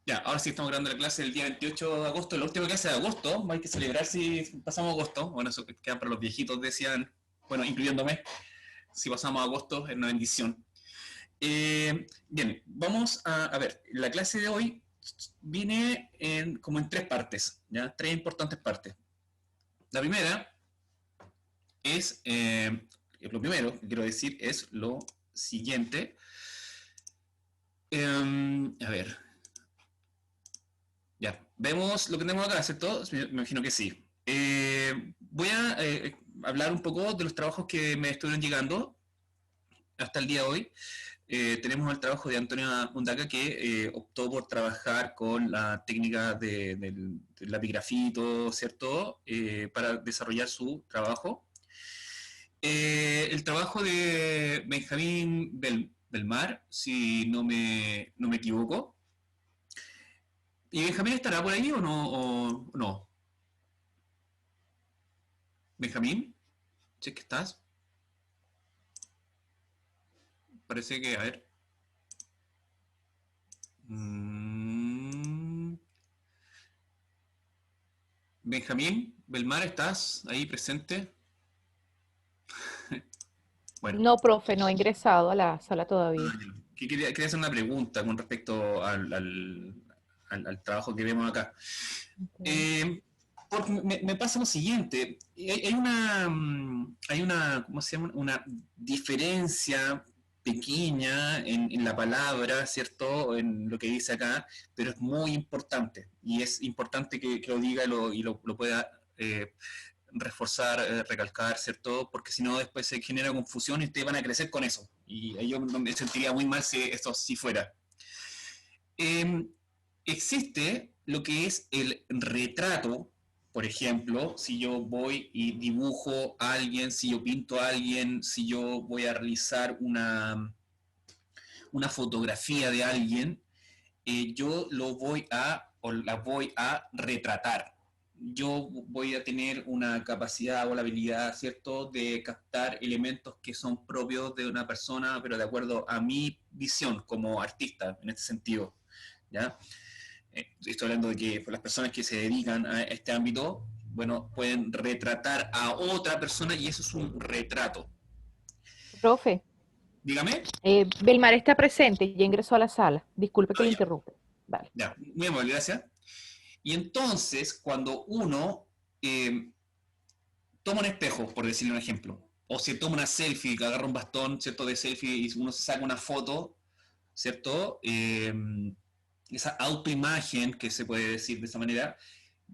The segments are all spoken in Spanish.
Ya, ahora sí estamos grabando la clase del día 28 de agosto, la última clase de agosto. Hay que celebrar si pasamos agosto. Bueno, eso queda para los viejitos, decían, bueno, incluyéndome. Si pasamos agosto es una bendición. Bien, vamos a ver. La clase de hoy viene como en tres partes, ¿ya? Tres importantes partes. La primera es, lo primero que quiero decir es lo siguiente. A ver, ya, vemos lo que tenemos acá, ¿cierto? Me imagino que sí. Voy a hablar un poco de los trabajos que me estuvieron llegando hasta el día de hoy. Tenemos el trabajo de Antonio Mundaca, que optó por trabajar con la técnica del lapigrafito, ¿cierto? Para desarrollar su trabajo. El trabajo de Benjamín Belmar, si no me equivoco. ¿Y Benjamín estará por ahí o no? O no? Benjamín, si es que estás. Parece que, a ver. Mm, Benjamín Belmar, ¿estás ahí presente? Bueno, No, profe, no he ingresado a la sala todavía. quería hacer una pregunta con respecto al trabajo que vemos acá. Ok. Eh, Porque me pasa lo siguiente, hay una, ¿cómo se llama? Una diferencia pequeña en la palabra, ¿cierto? En lo que dice acá, pero es muy importante, y es importante que lo diga lo pueda reforzar, recalcar, ¿cierto? Porque si no después se genera confusión y ustedes van a crecer con eso, y yo me sentiría muy mal si esto sí fuera. Eh, Existe lo que es el retrato, por ejemplo, si yo voy y dibujo a alguien, si yo pinto a alguien, si yo voy a realizar una fotografía de alguien, yo lo voy a, o la voy a retratar. Yo voy a tener una capacidad o la habilidad, ¿cierto?, de captar elementos que son propios de una persona, pero de acuerdo a mi visión como artista, en este sentido, ¿ya? Estoy hablando de que las personas que se dedican a este ámbito, bueno, pueden retratar a otra persona y eso es un retrato. Profe, Dígame. Belmar está presente, ya ingresó a la sala. Disculpe que Ah, le ya, interrumpa. Vale. ya, muy amable, gracias. Y entonces, cuando uno toma un espejo, por decirle un ejemplo, o se toma una selfie, que agarra un bastón, ¿cierto?, de selfie y uno se saca una foto, ¿cierto? Esa autoimagen, que se puede decir de esa manera,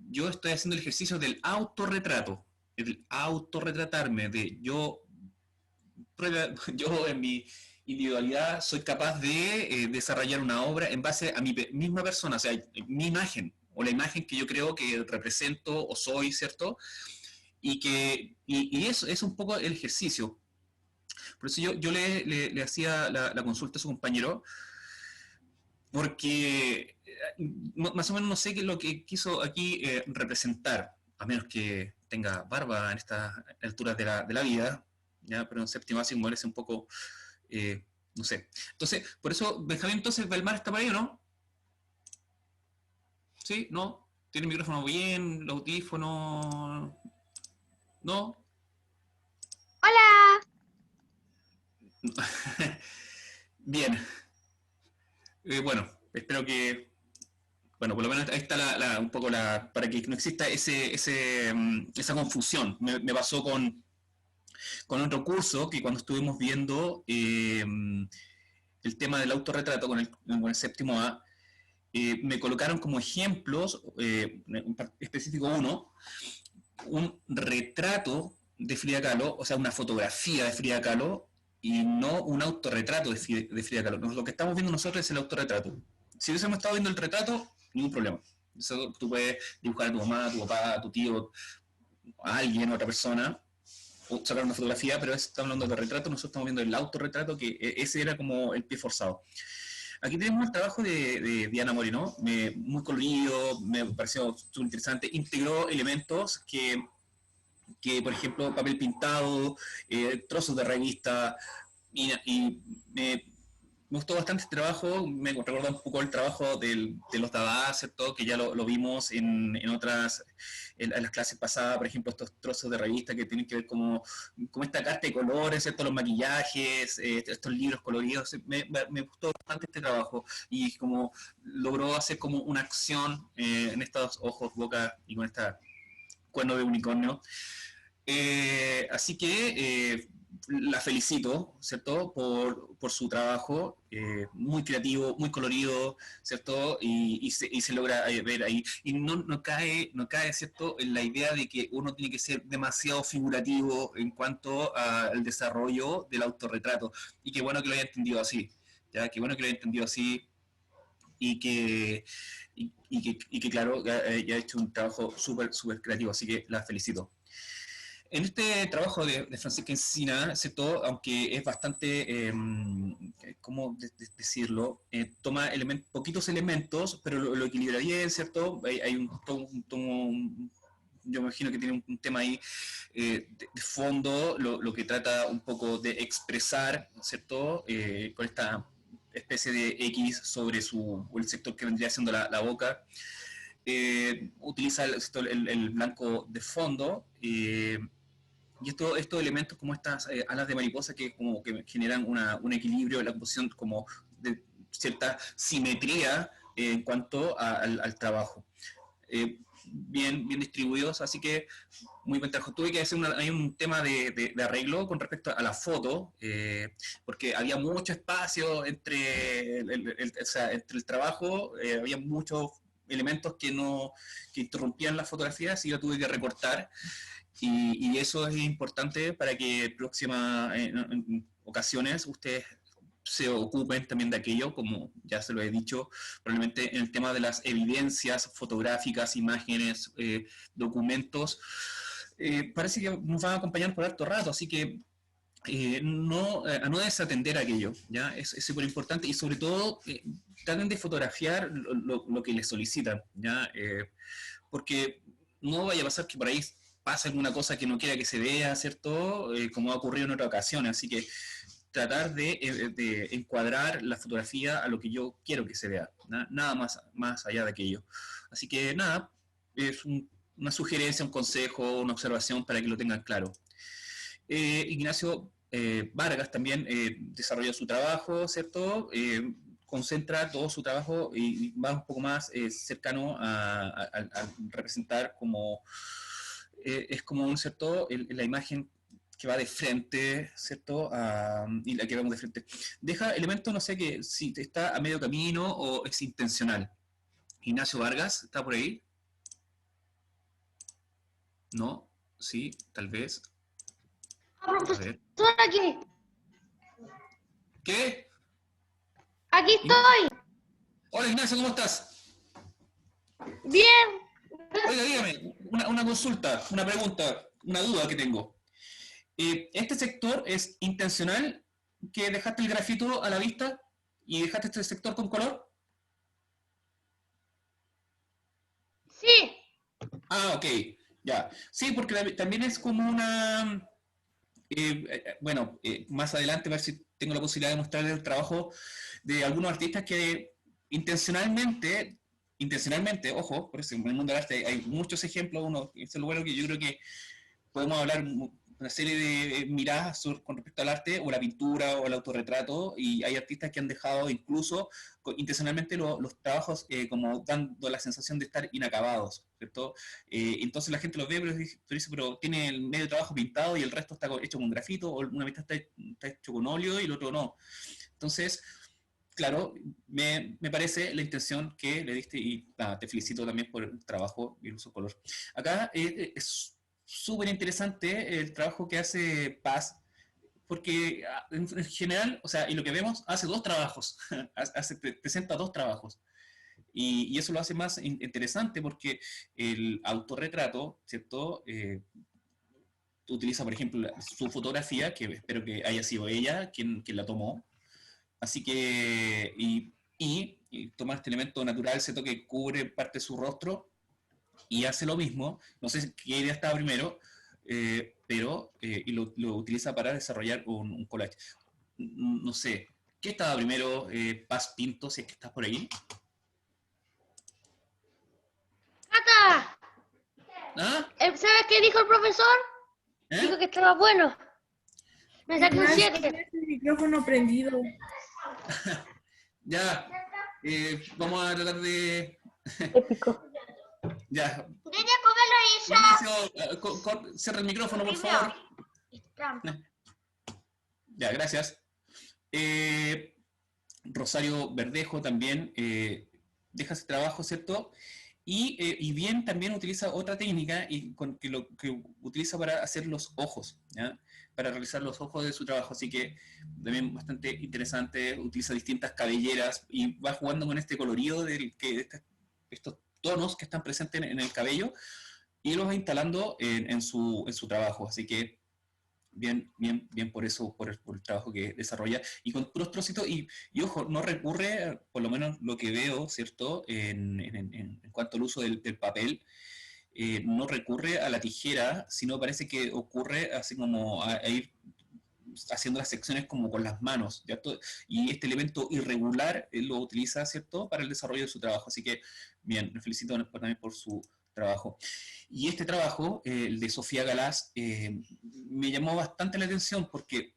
yo estoy haciendo el ejercicio del autorretrato, el autorretratarme, de yo, yo en mi individualidad soy capaz de desarrollar una obra en base a mi misma persona, o sea, mi imagen, o la imagen que yo creo que represento o soy, ¿cierto? Y eso es un poco el ejercicio. Por eso yo le hacía la consulta a su compañero, porque más o menos no sé qué es lo que quiso aquí representar, a menos que tenga barba en estas alturas de la vida, ¿ya? Pero en séptimo básico parece un poco, no sé. Entonces, por eso, Benjamín, entonces, ¿Belmar está por ahí o no? ¿Sí? ¿No? ¿Tiene el micrófono bien? ¿El audífono? ¿No? Hola, Bien. Bueno, espero que, bueno, por lo menos ahí está un poco para que no exista esa confusión. Me pasó con otro curso que cuando estuvimos viendo el tema del autorretrato con el séptimo A, me colocaron como ejemplos, en específico un retrato de Frida Kahlo, o sea, una fotografía de Frida Kahlo, y no un autorretrato de Frida Kahlo. Lo que estamos viendo nosotros es el autorretrato. Si hubiésemos estado viendo el retrato, ningún problema. Eso, tú puedes dibujar a tu mamá, a tu papá, a tu tío, a alguien, a otra persona, o sacar una fotografía, pero estamos hablando de retrato, nosotros estamos viendo el autorretrato, que ese era como el pie forzado. Aquí tenemos el trabajo de Diana Moreno, muy colorido, me pareció súper interesante, integró elementos por ejemplo, papel pintado, trozos de revista, y me, me gustó bastante este trabajo, me recuerda un poco el trabajo de los Dada, ¿cierto? Que ya lo vimos en otras, en las clases pasadas, por ejemplo, estos trozos de revista que tienen que ver como esta carta de colores, ¿cierto? Los maquillajes, estos libros coloridos, me gustó bastante este trabajo y como logró hacer como una acción en estos ojos, boca y con esta cuerno de unicornio. Así que la felicito, ¿cierto? Por su trabajo, muy creativo, muy colorido, ¿cierto? Y se logra ver ahí. Y no cae, ¿cierto? En la idea de que uno tiene que ser demasiado figurativo en cuanto al desarrollo del autorretrato. Y qué bueno que lo haya entendido así, ¿ya? Qué bueno que lo haya entendido así y que, y que claro, ya ha hecho un trabajo súper, súper creativo, así que la felicito. En este trabajo de Francisca Encina, ¿cierto? Aunque es bastante, ¿cómo decirlo? Toma poquitos elementos, pero lo equilibra bien, ¿cierto? Hay yo me imagino que tiene un tema ahí de fondo, lo que trata un poco de expresar, ¿cierto? Con esta especie de X sobre el sector que vendría siendo la boca. Utiliza el blanco de fondo. Y estos elementos como estas alas de mariposa que como que generan un equilibrio en la composición como de cierta simetría en cuanto al trabajo. Bien distribuidos, así que muy buen trabajo. Tuve que hacer hay un tema de arreglo con respecto a la foto, porque había mucho espacio o sea, entre el trabajo, había muchos elementos que interrumpían las fotografías y yo tuve que recortar y eso es importante para que próximas en ocasiones ustedes se ocupen también de aquello, como ya se lo he dicho, probablemente en el tema de las evidencias fotográficas, imágenes, documentos, parece que nos van a acompañar por harto rato, así que no desatender aquello, ¿ya? Es súper importante y sobre todo traten de fotografiar lo que les solicitan, ¿ya? Porque no vaya a pasar que por ahí pasa alguna cosa que no quiera que se vea, ¿cierto? Como ha ocurrido en otras ocasiones, así que tratar de encuadrar la fotografía a lo que yo quiero que se vea, nada más allá de aquello. Así que nada, es una sugerencia, un consejo, una observación para que lo tengan claro. Ignacio Vargas también desarrolló su trabajo, ¿cierto? Concentra todo su trabajo y va un poco más cercano a representar como, es como un cierto, la imagen que va de frente, ¿cierto? Y la que vemos de frente. Deja elementos, no sé, que si está a medio camino o es intencional. Ignacio Vargas, ¿está por ahí? No, sí, tal vez. A Profesor, ver. aquí, ¿Qué? aquí Ignacio. estoy. Hola Ignacio, ¿cómo estás? Bien. Oiga, dígame, una consulta, una pregunta, una duda que tengo. ¿Este sector es intencional que dejaste el grafito a la vista y dejaste este sector con color? Sí, Ah, ok, ya. Sí, porque también es como una... bueno, más adelante a ver si tengo la posibilidad de mostrar el trabajo de algunos artistas que intencionalmente, ojo, por eso en el mundo del arte hay muchos ejemplos, eso es lo bueno que yo creo que podemos hablar una serie de miradas con respecto al arte o la pintura o el autorretrato y hay artistas que han dejado incluso intencionalmente los trabajos como dando la sensación de estar inacabados, ¿cierto? Entonces la gente los ve pero dice, pero tiene el medio trabajo pintado y el resto está hecho con grafito o una mitad está hecho con óleo y el otro no. Entonces, claro, me parece la intención que le diste y te felicito también por el trabajo y el uso de color. Acá es súper interesante el trabajo que hace Paz, porque en general, o sea, y lo que vemos, hace dos trabajos, presenta dos trabajos. Y eso lo hace más interesante porque el autorretrato, ¿cierto? Utiliza, por ejemplo, su fotografía, que espero que haya sido ella quien la tomó. Así que, y toma este elemento natural, ¿cierto? Que cubre parte de su rostro y hace lo mismo, no sé qué idea estaba primero, pero y lo utiliza para desarrollar un collage. No sé, ¿Qué estaba primero, Paz Pinto, si es que estás por ahí? ¡Cata! ¿Ah? ¿Sabes qué dijo el profesor? Dijo ¿Eh? que estaba bueno. Me saqué un Ignacio, 7. tienes el micrófono prendido. Ya, vamos a tratar de... Épico. Ya, Tenía que comerlo y Ignacio, cierra el micrófono, por favor. ya. Ya, gracias. Rosario Verdejo también deja ese trabajo, ¿cierto? Y bien también utiliza otra técnica que lo que utiliza para hacer los ojos, ¿ya? Para realizar los ojos de su trabajo, así que también bastante interesante, utiliza distintas cabelleras y va jugando con este colorido estos tonos que están presentes en el cabello y los va instalando en su trabajo, así que bien por eso, por el trabajo que desarrolla, y con puros trocitos, y ojo, no recurre, por lo menos lo que veo, ¿cierto? En cuanto al uso del papel, no recurre a la tijera, sino parece que ocurre así como a ir haciendo las secciones como con las manos, ¿cierto? Y este elemento irregular lo utiliza, ¿cierto?, para el desarrollo de su trabajo. Así que, bien, le felicito también por su trabajo. Y este trabajo, el de Sofía Galás, me llamó bastante la atención porque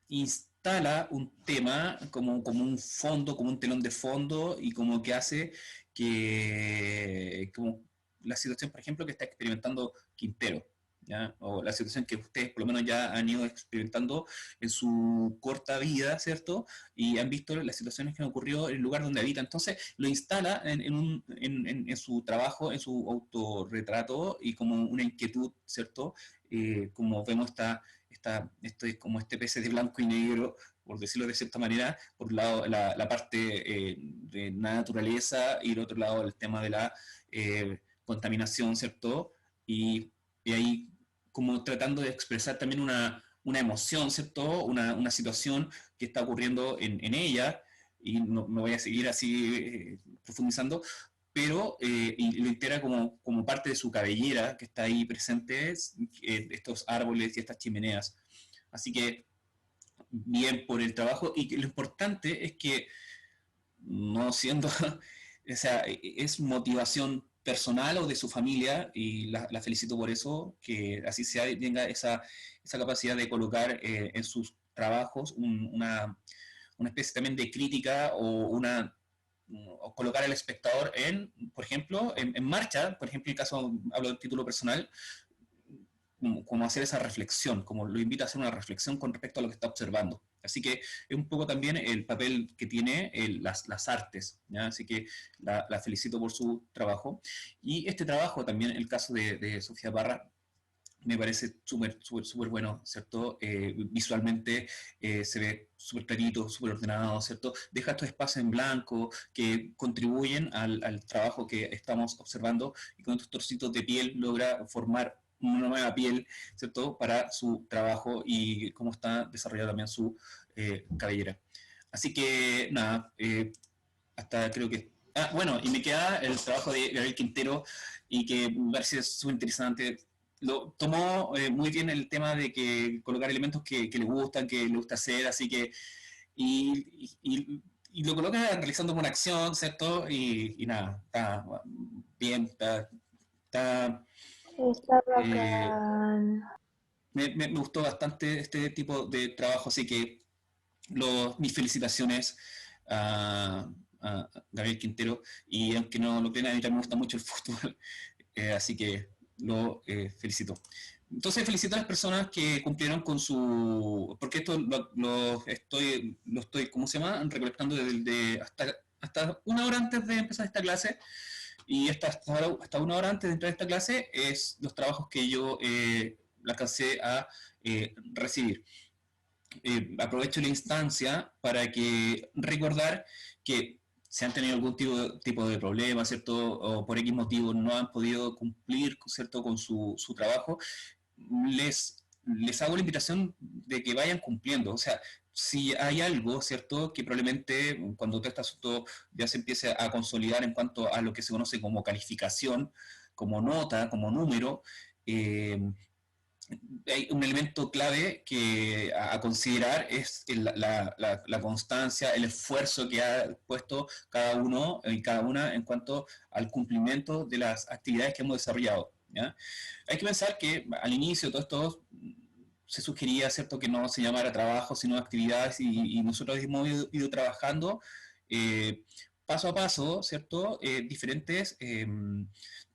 instala un tema como un fondo, como un telón de fondo, y como que hace como la situación, por ejemplo, que está experimentando Quintero, ¿ya? O la situación que ustedes por lo menos ya han ido experimentando en su corta vida, ¿cierto? Y han visto las situaciones que han ocurrido en el lugar donde habita. Entonces lo instala en su trabajo, en su autorretrato, y como una inquietud, ¿cierto? Como vemos esto es como este pez de blanco y negro, por decirlo de cierta manera, por un lado la parte de la naturaleza, y por otro lado el tema de la contaminación, ¿cierto? Y ahí como tratando de expresar también una emoción, ¿cierto? Una situación que está ocurriendo en ella, y no voy a seguir así profundizando, pero y lo integra como parte de su cabellera que está ahí presente, estos árboles y estas chimeneas. Así que bien por el trabajo, y que lo importante es que no siendo, o sea, es motivación personal o de su familia, y la felicito por eso, que así sea, tenga esa capacidad de colocar en sus trabajos una especie también de crítica, o colocar al espectador por ejemplo, en marcha, por ejemplo, en el caso, hablo del título personal, como hacer esa reflexión, como lo invita a hacer una reflexión con respecto a lo que está observando. Así que es un poco también el papel que tiene las artes, ¿ya? Así que la felicito por su trabajo. Y este trabajo también, el caso de Sofía Parra, me parece súper bueno, ¿cierto? Visualmente se ve súper clarito, súper ordenado, ¿cierto? Deja estos espacios en blanco que contribuyen al trabajo que estamos observando, y con estos trocitos de piel logra formar una nueva piel, ¿cierto? Para su trabajo, y cómo está desarrollada también su cabellera. Así que, nada, hasta creo que... Ah, bueno, y me queda el trabajo de Gabriel Quintero, y que me parece súper interesante. Lo tomó muy bien el tema de que colocar elementos que le gustan, que le gusta hacer, así que... Y lo coloca realizando una acción, ¿cierto? Y nada, está bien, está Está eh, bacán. me gustó bastante este tipo de trabajo, así que mis felicitaciones a Gabriel Quintero, y aunque no lo crean, a mí también me gusta mucho el fútbol, así que lo felicito. Entonces felicito a las personas que cumplieron con su... Porque esto lo estoy, ¿cómo se llama? Recolectando hasta una hora antes de empezar esta clase, y hasta una hora antes de entrar a esta clase es los trabajos que yo alcancé a recibir. Aprovecho la instancia para que recordar que si han tenido algún tipo de problema, ¿cierto? O por X motivo no han podido cumplir, ¿cierto?, con su trabajo, les hago la invitación de que vayan cumpliendo. O sea, si hay algo, ¿cierto?, que probablemente cuando todo este asunto ya se empiece a consolidar en cuanto a lo que se conoce como calificación, como nota, como número, eh, hay un elemento clave que a considerar es la constancia, el esfuerzo que ha puesto cada uno y cada una en cuanto al cumplimiento de las actividades que hemos desarrollado, ¿ya? Hay que pensar que al inicio de todo esto se sugería, ¿cierto?, que no se llamara trabajo, sino actividades, y nosotros hemos ido trabajando paso a paso, ¿cierto?, diferentes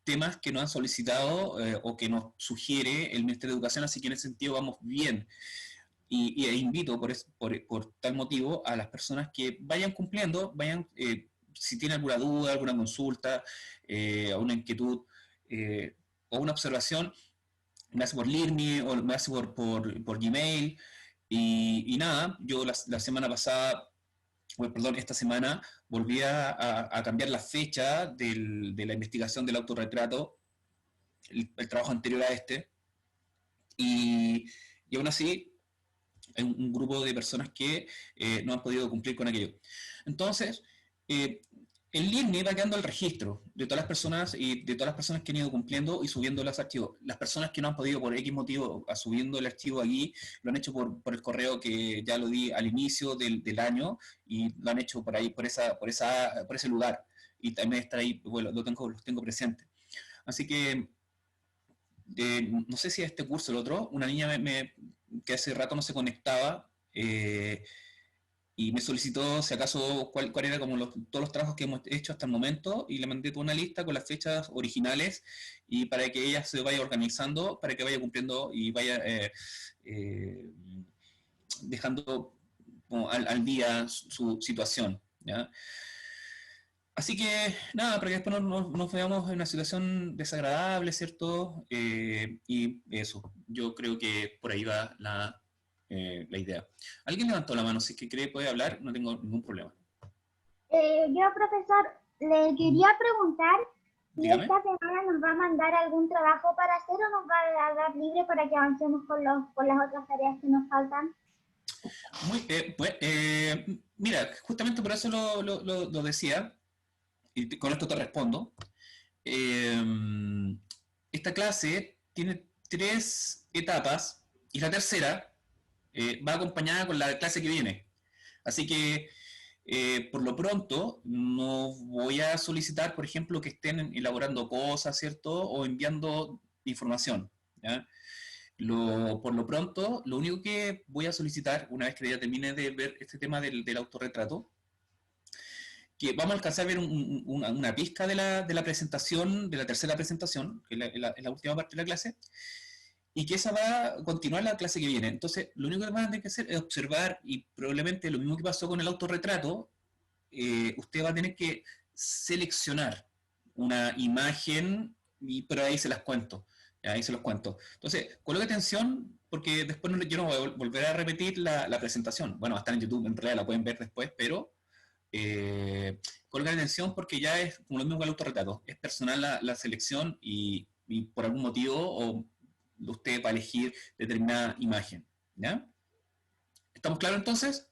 temas que nos han solicitado o que nos sugiere el Ministerio de Educación, así que en ese sentido vamos bien. Y invito por tal motivo a las personas que vayan cumpliendo, si tienen alguna duda, alguna consulta, alguna inquietud o una observación, me hace por Learny o me hace por Gmail. Y nada, yo la semana pasada, perdón, esta semana volví a cambiar la fecha de la investigación del autorretrato, el trabajo anterior a este, y aún así hay un grupo de personas que no han podido cumplir con aquello. Entonces, el LINE va quedando el registro de todas las personas y de todas las personas que han ido cumpliendo y subiendo los archivos. Las personas que no han podido por X motivo subiendo el archivo allí, lo han hecho por el correo que ya lo di al inicio del año, y lo han hecho por ahí, por ese lugar. Y también está ahí, bueno, los tengo presentes. Así que, no sé si a este curso o el otro, una niña que hace rato no se conectaba, y me solicitó si acaso cuál era como todos los trabajos que hemos hecho hasta el momento, y le mandé toda una lista con las fechas originales, y para que ella se vaya organizando, para que vaya cumpliendo y vaya dejando como al día su situación, ¿ya? Así que, nada, para que después no nos veamos en una situación desagradable, ¿cierto? Y eso, yo creo que por ahí va la idea. ¿Alguien levantó la mano? Si es que cree puede hablar, no tengo ningún problema. Yo, profesor, le quería preguntar si Dígame. esta semana nos va a mandar algún trabajo para hacer o nos va a dar libre para que avancemos con las otras tareas que nos faltan. Mira, justamente por eso lo decía, y con esto te respondo. Esta clase tiene 3 etapas, y la tercera va acompañada con la clase que viene. Así que, por lo pronto, no voy a solicitar, por ejemplo, que estén elaborando cosas, ¿cierto? O enviando información, ¿ya? Por lo pronto, lo único que voy a solicitar, una vez que ya termine de ver este tema del autorretrato, que vamos a alcanzar a ver una pizca de la presentación, de la tercera presentación, que es la última parte de la clase, y que esa va a continuar la clase que viene. Entonces, lo único que van a tener que hacer es observar, y probablemente lo mismo que pasó con el autorretrato, usted va a tener que seleccionar una imagen, pero ahí se las cuento. Ahí se los cuento. Entonces, coloque atención, porque después yo no voy a volver a repetir la presentación. Bueno, va a estar en YouTube, en realidad la pueden ver después, pero coloque atención porque ya es como lo mismo que el autorretrato. Es personal la selección, y por algún motivo o usted va a elegir determinada imagen, ¿ya? ¿Estamos claros entonces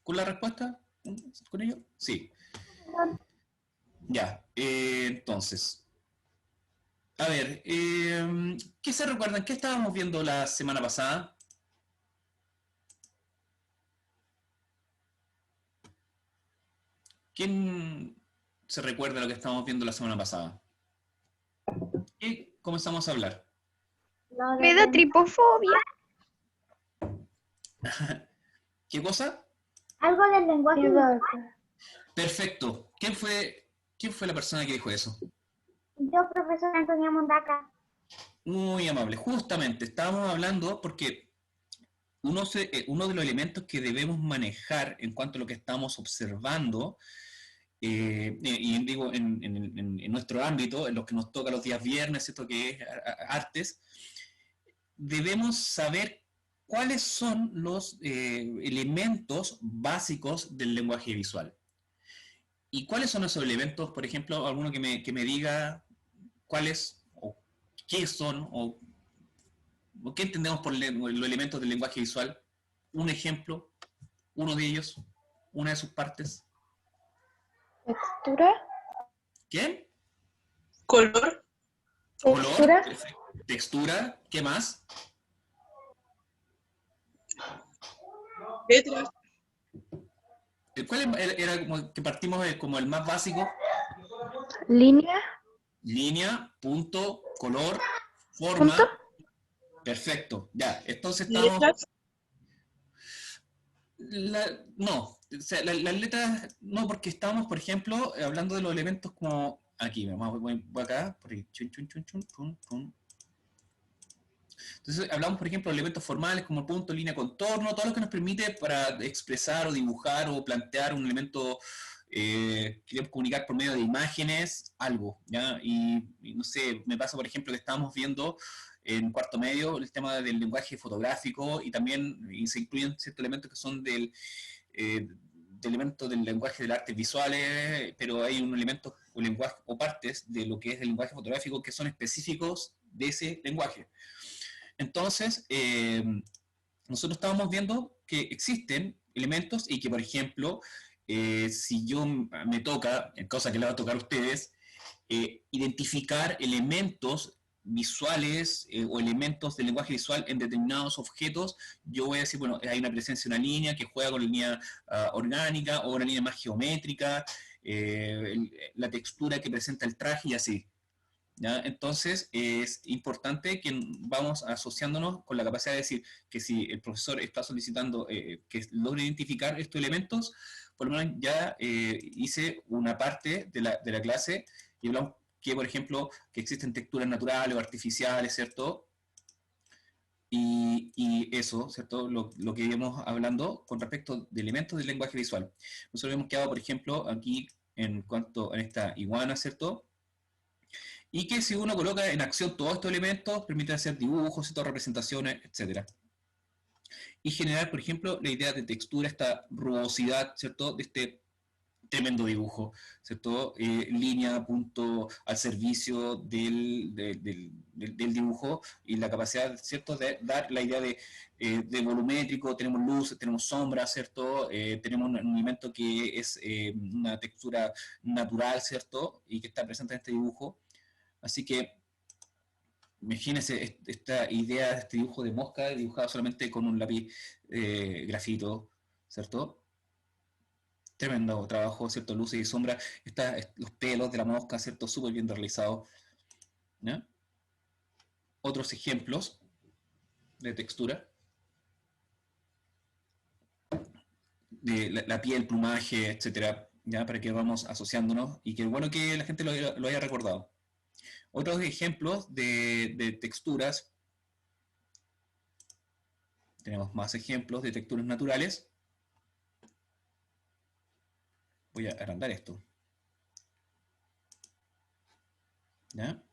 con la respuesta? ¿Con ello? Sí. Ya, entonces, a ver, ¿qué se recuerdan? ¿Qué estábamos viendo la semana pasada? ¿Quién se recuerda lo que estábamos viendo la semana pasada? ¿Qué comenzamos a hablar? Me da tripofobia. ¿Qué cosa? Algo del lenguaje visual. Perfecto. ¿Quién fue la persona que dijo eso? Yo, profesora Antonia Mondaca. Muy amable. Justamente, estábamos hablando porque uno de los elementos que debemos manejar en cuanto a lo que estamos observando, y digo en nuestro ámbito, en lo que nos toca los días viernes, esto que es artes, debemos saber cuáles son los elementos básicos del lenguaje visual. ¿Y cuáles son esos elementos? Por ejemplo, alguno que me diga cuáles o qué son o qué entendemos por los elementos del lenguaje visual. Un ejemplo, uno de ellos, una de sus partes. Textura. ¿Quién? Color. Color. Textura. Textura. ¿Qué más? Letras. ¿Cuál era como que partimos como el más básico? Línea. Línea, punto, color, forma. Punto. Perfecto, ya. Entonces estamos... Letras. No, o sea, las letras no, porque estábamos, por ejemplo, hablando de los elementos como aquí, voy acá, por ahí, chun, chun, chun, chun, chun, chun. Entonces hablamos, por ejemplo, de elementos formales como punto, línea, contorno, todo lo que nos permite para expresar o dibujar o plantear un elemento que queremos comunicar por medio de imágenes, algo, ¿ya? Y no sé, me pasa, por ejemplo, que estábamos viendo en cuarto medio el tema del lenguaje fotográfico y también se incluyen ciertos elementos que son de elementos del lenguaje del arte visuales, pero hay un elemento o lenguaje o partes de lo que es el lenguaje fotográfico que son específicos de ese lenguaje. Entonces, nosotros estábamos viendo que existen elementos y que, por ejemplo, si yo me toca, cosa que le va a tocar a ustedes, identificar elementos visuales o elementos del lenguaje visual en determinados objetos, yo voy a decir, bueno, hay una presencia de una línea que juega con la línea orgánica o una línea más geométrica, la textura que presenta el traje y así. ¿Ya? Entonces, es importante que vamos asociándonos con la capacidad de decir que si el profesor está solicitando que logre identificar estos elementos, por lo menos ya hice una parte de la clase y hablamos que, por ejemplo, que existen texturas naturales o artificiales, ¿cierto? Y eso, ¿cierto? Lo que íbamos hablando con respecto de elementos del lenguaje visual. Nosotros hemos quedado, por ejemplo, aquí en cuanto a esta iguana, ¿cierto? Y que si uno coloca en acción todos estos elementos, permite hacer dibujos, ¿cierto? Representaciones, etc. Y generar, por ejemplo, la idea de textura, esta rugosidad, ¿cierto? De este tremendo dibujo, ¿cierto? Línea, punto, al servicio del dibujo y la capacidad, ¿cierto? De dar la idea de volumétrico, tenemos luz, tenemos sombra, ¿cierto? Tenemos un elemento que es una textura natural, ¿cierto? Y que está presente en este dibujo. Así que imagínense esta idea de este dibujo de mosca dibujado solamente con un lápiz grafito, ¿cierto? Tremendo trabajo, ¿cierto? Luces y sombras, los pelos de la mosca, ¿cierto? Súper bien realizados. ¿Ya? Otros ejemplos de textura. De la piel, plumaje, etcétera, ¿ya? Para que vamos asociándonos y que bueno que la gente lo haya recordado. Otros ejemplos de texturas. Tenemos más ejemplos de texturas naturales. Voy a agrandar esto. ¿Ya?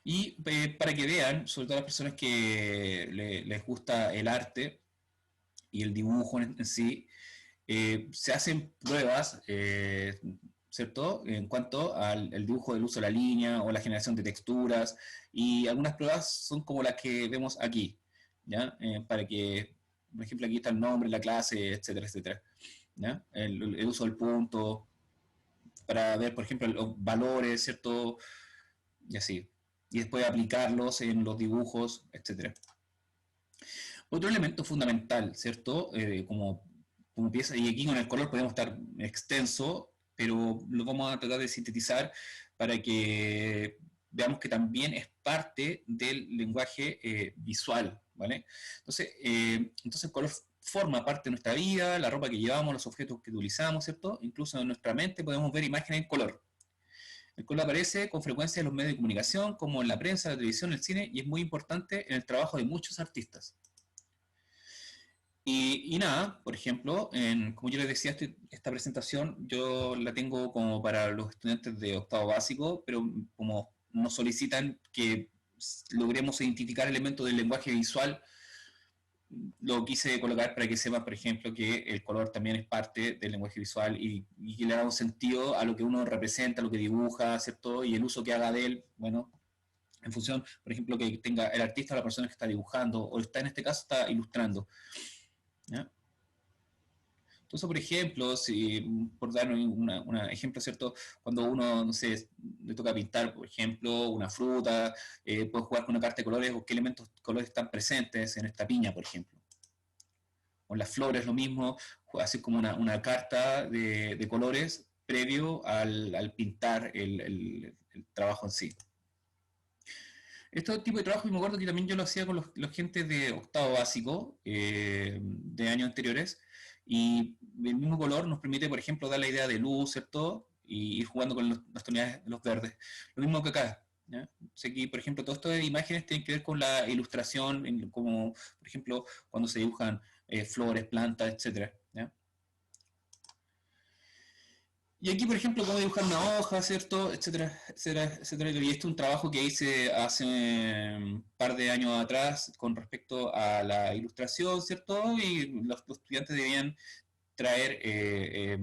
Y para que vean, sobre todo las personas que les gusta el arte y el dibujo en sí, se hacen pruebas, ¿cierto? En cuanto al dibujo del uso de la línea o la generación de texturas, y algunas pruebas son como las que vemos aquí, ¿ya? Para que, por ejemplo, aquí está el nombre, la clase, etcétera, etcétera, ¿ya? El uso del punto, para ver, por ejemplo, los valores, ¿cierto? Y así. Y después aplicarlos en los dibujos, etcétera. Otro elemento fundamental, ¿cierto? Como pieza, y aquí con el color podemos estar extenso, pero lo vamos a tratar de sintetizar para que veamos que también es parte del lenguaje visual, ¿vale? Entonces el color forma parte de nuestra vida, la ropa que llevamos, los objetos que utilizamos, ¿cierto? Incluso en nuestra mente podemos ver imágenes en color. El color aparece con frecuencia en los medios de comunicación, como en la prensa, la televisión, el cine, y es muy importante en el trabajo de muchos artistas. Y nada, por ejemplo, como yo les decía, esta presentación yo la tengo como para los estudiantes de octavo básico, pero como nos solicitan que logremos identificar elementos del lenguaje visual, lo quise colocar para que sepan, por ejemplo, que el color también es parte del lenguaje visual y que le da un sentido a lo que uno representa, a lo que dibuja, ¿cierto? Y el uso que haga de él, bueno, en función, por ejemplo, que tenga el artista o la persona que está dibujando, o está en este caso está ilustrando. ¿Ya? Entonces, por ejemplo, por dar un ejemplo, ¿cierto? Cuando uno, no sé, le toca pintar, por ejemplo, una fruta, puede jugar con una carta de colores o qué elementos colores están presentes en esta piña, por ejemplo. O en las flores lo mismo, así como una carta de colores previo al pintar el trabajo en sí. Este tipo de trabajo, me acuerdo que también yo lo hacía con los gentes de octavo básico, de años anteriores, y el mismo color nos permite, por ejemplo, dar la idea de luz, ¿cierto? Y ir jugando con las tonalidades de los verdes. Lo mismo que acá, ¿ya? O sea, aquí, por ejemplo, todo esto de imágenes tienen que ver con la ilustración, como, por ejemplo, cuando se dibujan flores, plantas, etcétera, ¿ya? Y aquí, por ejemplo, cómo dibujar una hoja, ¿cierto? Etcétera, etcétera, etcétera. Y este es un trabajo que hice hace un par de años atrás con respecto a la ilustración, ¿cierto? Y los estudiantes debían traer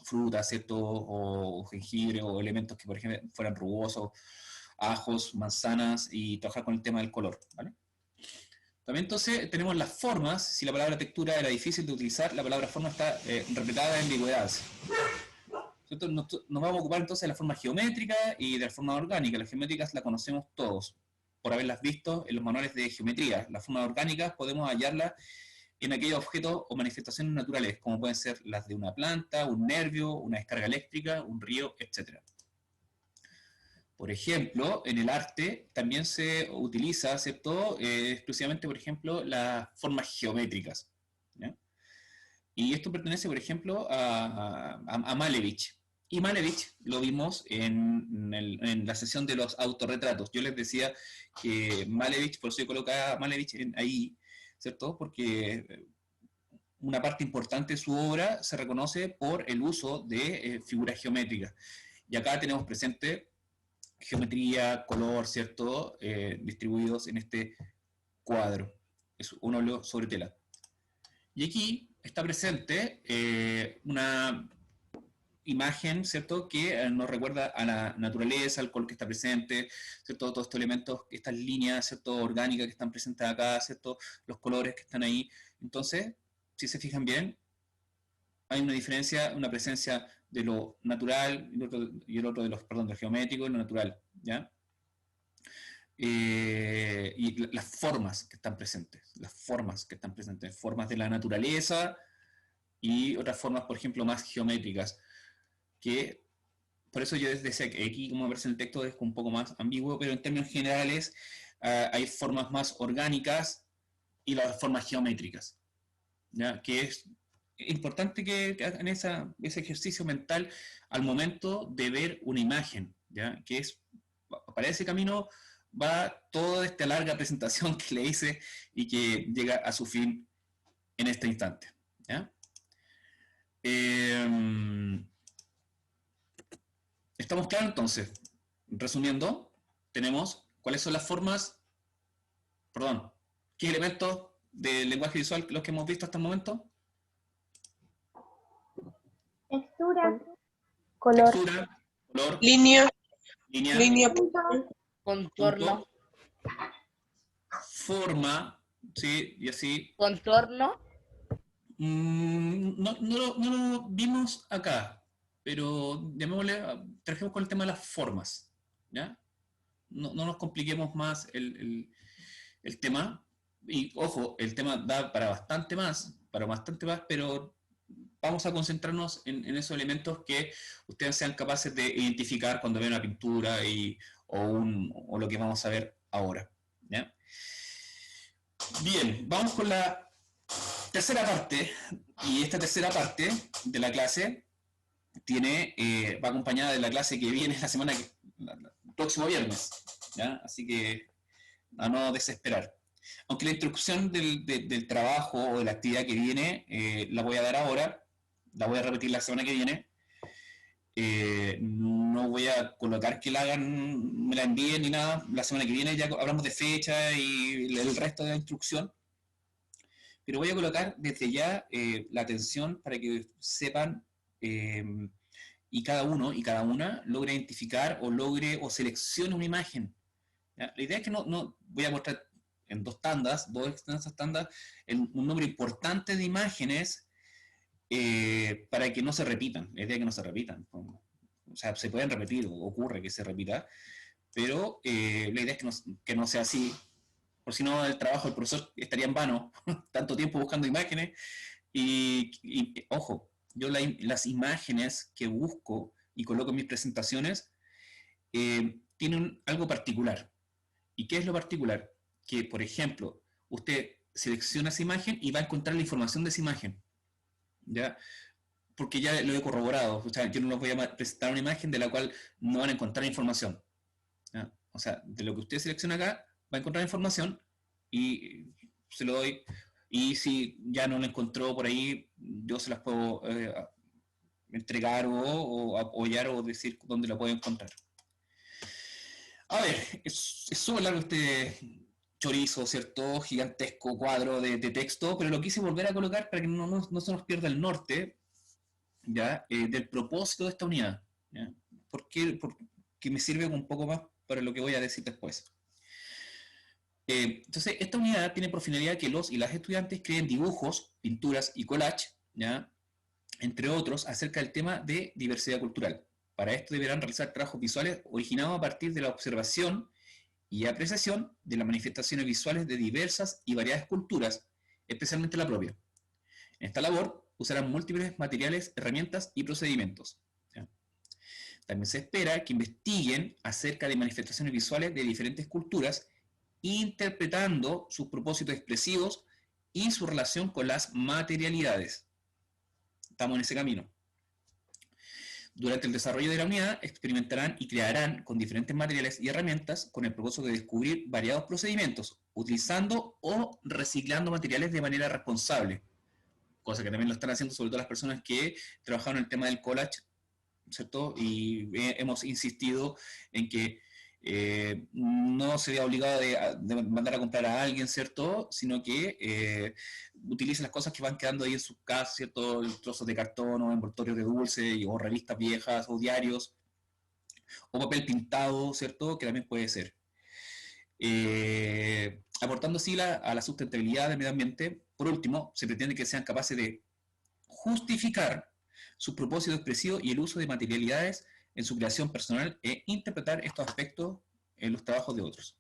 frutas, ¿cierto? O jengibre, o elementos que, por ejemplo, fueran rugosos, ajos, manzanas, y trabajar con el tema del color, ¿vale? También entonces tenemos las formas. Si la palabra textura era difícil de utilizar, la palabra forma está repletada de ambigüedades. Nos vamos a ocupar entonces de la forma geométrica y de la forma orgánica. Las geométricas las conocemos todos, por haberlas visto en los manuales de geometría. Las formas orgánicas podemos hallarlas en aquellos objetos o manifestaciones naturales, como pueden ser las de una planta, un nervio, una descarga eléctrica, un río, etc. Por ejemplo, en el arte también se utiliza, ¿cierto? Exclusivamente, por ejemplo, las formas geométricas, ¿ya? Y esto pertenece, por ejemplo, a Malevich. Y Malevich lo vimos en la sesión de los autorretratos. Yo les decía que Malevich, por eso yo colocaba a Malevich ahí, ¿cierto? Porque una parte importante de su obra se reconoce por el uso de figuras geométricas. Y acá tenemos presente geometría, color, ¿cierto? Distribuidos en este cuadro. Es un óleo sobre tela. Y aquí está presente una imagen, ¿cierto?, que nos recuerda a la naturaleza, al color que está presente, ¿cierto?, todos estos elementos, estas líneas, ¿cierto?, orgánicas que están presentes acá, ¿cierto?, los colores que están ahí. Entonces, si se fijan bien, hay una diferencia, una presencia de lo natural y el otro de los, perdón, de lo geométrico y lo natural, ¿ya? Y las formas que están presentes, formas de la naturaleza y otras formas, por ejemplo, más geométricas, que por eso yo decía que aquí, como aparece en el texto, es un poco más ambiguo, pero en términos generales hay formas más orgánicas y las formas geométricas, ¿ya? Que es importante que hagan ese ejercicio mental al momento de ver una imagen, ¿ya? Que es, para ese camino va toda esta larga presentación que le hice y que llega a su fin en este instante, ¿ya? ¿Estamos claros entonces? Resumiendo, tenemos cuáles son las formas, perdón, qué elementos del lenguaje visual los que hemos visto hasta el momento. Textura, Color. Textura, color, Línea, línea, punto, contorno, punto, forma, ¿sí? Y así. contorno, No lo vimos acá, pero trajemos con el tema de las formas, ¿ya? No nos compliquemos más el tema. Y ojo, el tema da para bastante más, pero vamos a concentrarnos en esos elementos que ustedes sean capaces de identificar cuando vean una pintura o lo que vamos a ver ahora, ¿ya? Bien, vamos con la tercera parte, y esta tercera parte de la clase va acompañada de la clase que viene el próximo viernes, ¿ya? Así que a no desesperar. Aunque la instrucción del trabajo o de la actividad que viene la voy a dar ahora, la voy a repetir la semana que viene. No voy a colocar que la hagan, me la envíen ni nada. La semana que viene ya hablamos de fecha y el resto de la instrucción. Pero voy a colocar desde ya la atención para que sepan y cada uno y cada una logre identificar o seleccione una imagen. ¿Ya? La idea es que no voy a mostrar en dos extensas tandas, un número importante de imágenes para que no se repitan. La idea es que no se repitan. O sea, se pueden repetir, ocurre que se repita, pero la idea es que no sea así, por si no el trabajo del profesor estaría en vano, tanto tiempo buscando imágenes, ojo, yo las imágenes que busco y coloco en mis presentaciones tienen algo particular. ¿Y qué es lo particular? Que, por ejemplo, usted selecciona esa imagen y va a encontrar la información de esa imagen, ¿ya? Porque ya lo he corroborado. O sea, yo no les voy a presentar una imagen de la cual no van a encontrar información, ¿ya? O sea, de lo que usted selecciona acá, va a encontrar información y se lo doy. Y si ya no la encontró por ahí, yo se las puedo entregar o apoyar o decir dónde la puede encontrar. A ver, es súper largo este chorizo, ¿cierto? Gigantesco cuadro de texto, pero lo quise volver a colocar para que no se nos pierda el norte, ¿ya? Del propósito de esta unidad, ¿ya? Porque me sirve un poco más para lo que voy a decir después. Entonces, esta unidad tiene por finalidad que los y las estudiantes creen dibujos, pinturas y collage, ¿ya? Entre otros, acerca del tema de diversidad cultural. Para esto deberán realizar trabajos visuales originados a partir de la observación y apreciación de las manifestaciones visuales de diversas y variadas culturas, especialmente la propia. En esta labor usarán múltiples materiales, herramientas y procedimientos, ¿ya? También se espera que investiguen acerca de manifestaciones visuales de diferentes culturas, interpretando sus propósitos expresivos y su relación con las materialidades. Estamos en ese camino. Durante el desarrollo de la unidad, experimentarán y crearán con diferentes materiales y herramientas con el propósito de descubrir variados procedimientos, utilizando o reciclando materiales de manera responsable, cosa que también lo están haciendo sobre todo las personas que trabajaron en el tema del collage, ¿cierto? Y hemos insistido en que no se vea obligado de mandar a comprar a alguien, ¿cierto? Sino que utilicen las cosas que van quedando ahí en sus casas, ¿cierto? Trozos de cartón o envoltorios de dulce o revistas viejas o diarios o papel pintado, ¿cierto? Que también puede ser. Aportando así a la sustentabilidad del medio ambiente. Por último, se pretende que sean capaces de justificar su propósito expresivo y el uso de materialidades en su creación personal e interpretar estos aspectos en los trabajos de otros.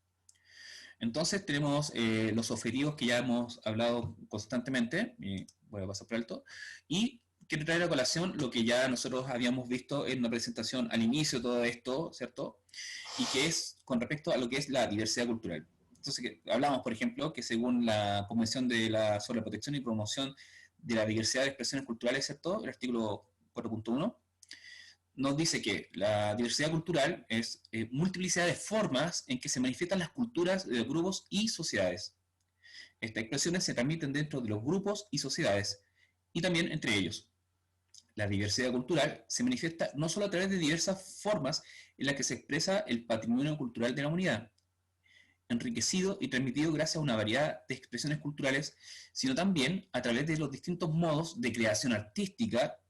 Entonces tenemos los objetivos que ya hemos hablado constantemente, voy a pasar por alto, y quiero traer a colación lo que ya nosotros habíamos visto en una presentación al inicio de todo esto, ¿cierto? Y que es con respecto a lo que es la diversidad cultural. Entonces hablamos, por ejemplo, que según la Convención sobre la Protección y Promoción de la Diversidad de Expresiones Culturales, ¿cierto? El artículo 4.1, nos dice que la diversidad cultural es multiplicidad de formas en que se manifiestan las culturas de grupos y sociedades. Estas expresiones se transmiten dentro de los grupos y sociedades, y también entre ellos. La diversidad cultural se manifiesta no solo a través de diversas formas en las que se expresa el patrimonio cultural de la humanidad, enriquecido y transmitido gracias a una variedad de expresiones culturales, sino también a través de los distintos modos de creación artística,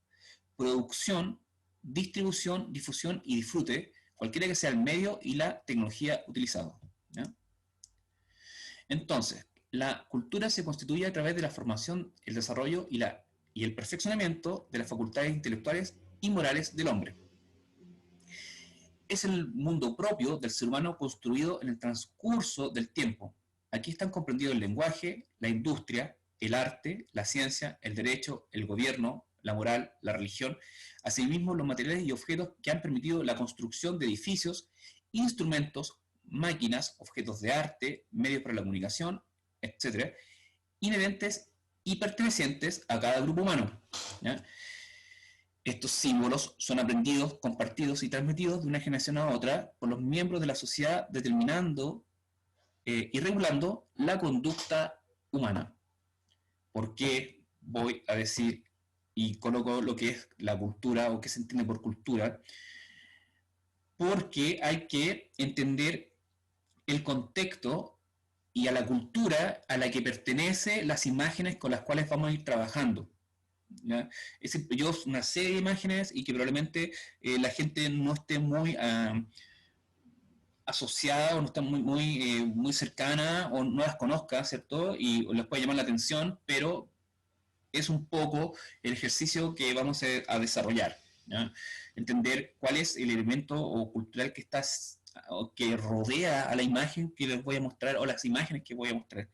producción, distribución, difusión y disfrute, cualquiera que sea el medio y la tecnología utilizado, ¿ya? Entonces, la cultura se constituye a través de la formación, el desarrollo y el perfeccionamiento de las facultades intelectuales y morales del hombre. Es el mundo propio del ser humano construido en el transcurso del tiempo. Aquí están comprendidos el lenguaje, la industria, el arte, la ciencia, el derecho, el gobierno, la moral, la religión, asimismo los materiales y objetos que han permitido la construcción de edificios, instrumentos, máquinas, objetos de arte, medios para la comunicación, etc., inherentes y pertenecientes a cada grupo humano, ¿ya? Estos símbolos son aprendidos, compartidos y transmitidos de una generación a otra por los miembros de la sociedad, determinando y regulando la conducta humana. ¿Por qué voy a decir y coloco lo que es la cultura o qué se entiende por cultura? Porque hay que entender el contexto y a la cultura a la que pertenecen las imágenes con las cuales vamos a ir trabajando, ¿ya? Yo una serie de imágenes y que probablemente la gente no esté muy asociada o no está muy cercana o no las conozca, ¿cierto? Y les puede llamar la atención, pero es un poco el ejercicio que vamos a desarrollar, ¿ya? Entender cuál es el elemento o cultural que está o que rodea a la imagen que les voy a mostrar, o las imágenes que voy a mostrar,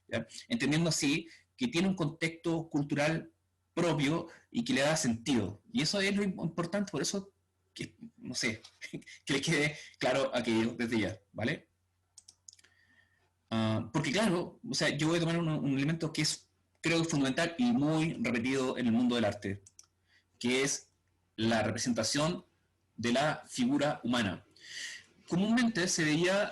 ¿ya? Entendiendo así que tiene un contexto cultural propio y que le da sentido. Y eso es lo importante, por eso, que, no sé, que les quede claro aquello desde ya, ¿vale? Porque claro, o sea, yo voy a tomar un elemento que es, creo, fundamental y muy repetido en el mundo del arte, que es la representación de la figura humana. Comúnmente se veía,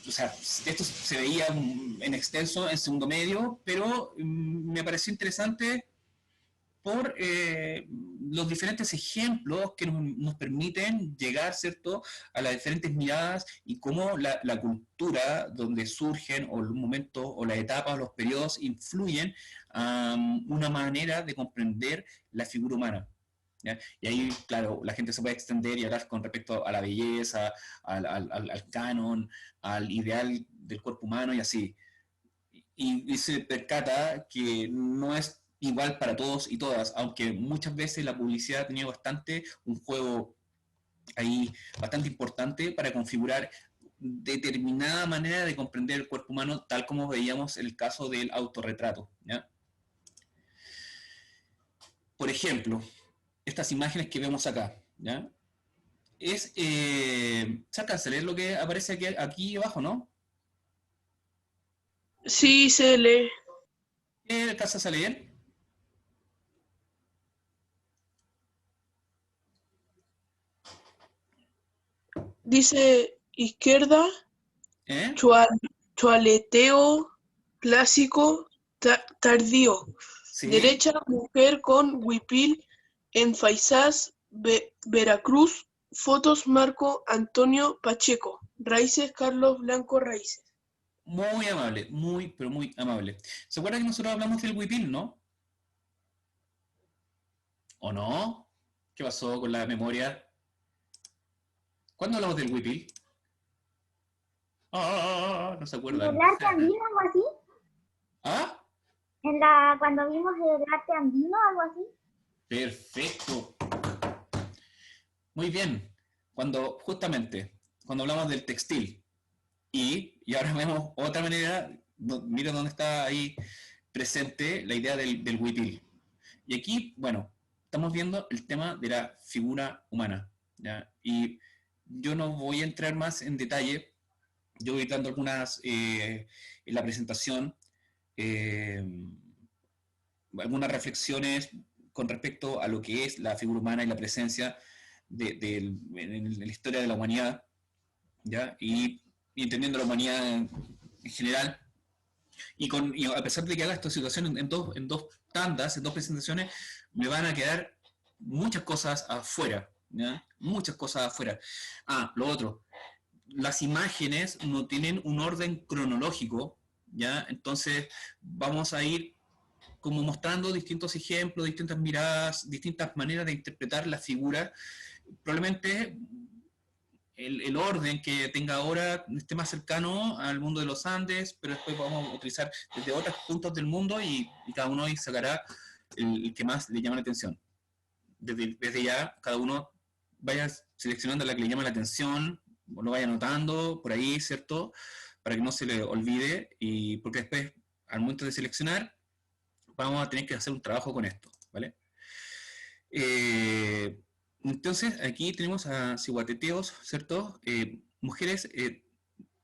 o sea, esto se veía en extenso en segundo medio, pero me pareció interesante por los diferentes ejemplos que nos permiten llegar, ¿cierto?, a las diferentes miradas y cómo la cultura donde surgen, o los momentos, o las etapas, o los periodos, influyen una manera de comprender la figura humana, ¿ya? Y ahí, claro, la gente se puede extender y hablar con respecto a la belleza, al canon, al ideal del cuerpo humano y así. Y se percata que no es igual para todos y todas, aunque muchas veces la publicidad ha tenido un juego ahí bastante importante para configurar determinada manera de comprender el cuerpo humano, tal como veíamos en el caso del autorretrato, ¿ya? Por ejemplo, estas imágenes que vemos acá, ¿ya? ¿Se alcanza a leer lo que aparece aquí abajo, no? Sí, se lee. ¿Qué alcanzas a leer? Dice izquierda, ¿Eh? toaleteo clásico tardío. ¿Sí? Derecha, mujer con huipil en Faisás, Veracruz. Fotos Marco Antonio Pacheco. Raíces Carlos Blanco Raíces. Muy amable, muy, pero muy amable. ¿Se acuerdan que nosotros hablamos del huipil, no? ¿O no? ¿Qué pasó con la memoria? ¿Cuándo hablamos del huipil? No se ¿En acuerdan. el arte andino algo así? ¿Ah? Cuando vimos el arte andino algo así? Perfecto. Muy bien. Justamente, cuando hablamos del textil, y ahora vemos otra manera, mira dónde está ahí presente la idea del huipil. Y aquí, bueno, estamos viendo el tema de la figura humana, ¿ya? Y yo no voy a entrar más en detalle, yo voy dando algunas en la presentación, algunas reflexiones con respecto a lo que es la figura humana y la presencia en la historia de la humanidad, ¿ya? Y entendiendo la humanidad en general, y a pesar de que haga esta situación en dos tandas, en dos presentaciones, me van a quedar muchas cosas afuera, ¿ya? Muchas cosas afuera. Lo otro, las imágenes no tienen un orden cronológico, ¿ya? Entonces vamos a ir como mostrando distintos ejemplos, distintas miradas, distintas maneras de interpretar la figura. Probablemente el orden que tenga ahora esté más cercano al mundo de los Andes, pero después vamos a utilizar desde otros puntos del mundo y cada uno ahí sacará el que más le llama la atención. Desde ya, cada uno vaya seleccionando la que le llama la atención, o lo vaya anotando por ahí, ¿cierto? Para que no se le olvide, y porque después, al momento de seleccionar, vamos a tener que hacer un trabajo con esto, ¿vale? Entonces, aquí tenemos a ciguateteos, ¿cierto? Mujeres